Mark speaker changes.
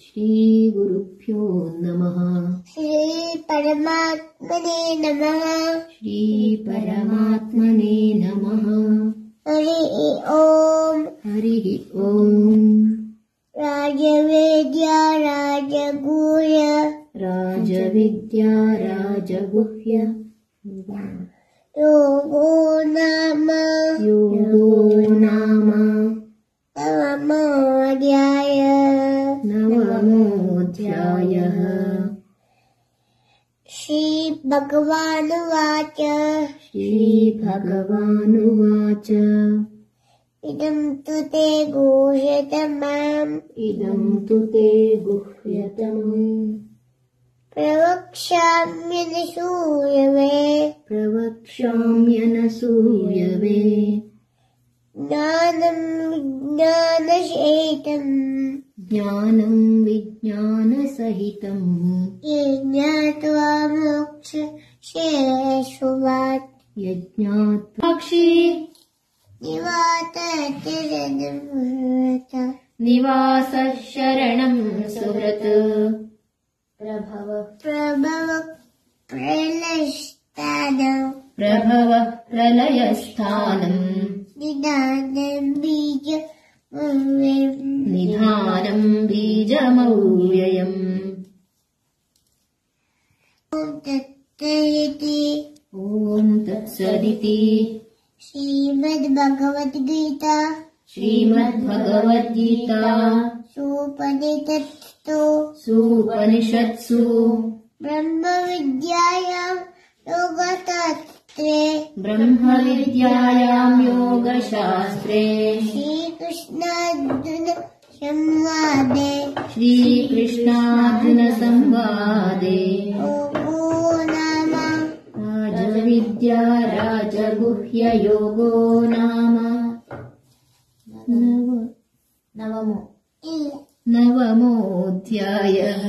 Speaker 1: श्रीगुरुभ्यो नमः।
Speaker 2: श्रीपरमात्मने नमः।
Speaker 1: श्रीपरमात्मने नमः।
Speaker 2: हरिः ओम्।
Speaker 1: हरिः ओम्।
Speaker 2: राजवेद्या राजगुह्य
Speaker 1: राजविद्या राजगुह्य
Speaker 2: योगो नाम
Speaker 1: नवमोऽध्यायः।
Speaker 2: श्रीभगवानुवाच
Speaker 1: श्रीभगवानुवाच
Speaker 2: इदं तु ते गुह्यतमम्
Speaker 1: प्रवक्ष्याम्यनसूयवे ज्ञानं विज्ञानसहितम्
Speaker 2: ये ज्ञात्वा मोक्षेषु
Speaker 1: यज्ञात्वाक्षी निवासः शरणं सुहृत् प्रभव प्रलयस्थानम् निधानं बीजमव्ययम्। ॐ तत्सदिति
Speaker 2: श्रीमद्भगवद्गीता
Speaker 1: सूपनिषत्सु ब्रह्मविद्यायां योगशास्त्रे श्रीकृष्णार्जुनसंवादे राजविद्या राजगुह्ययोगो नाम नवमोऽध्यायः।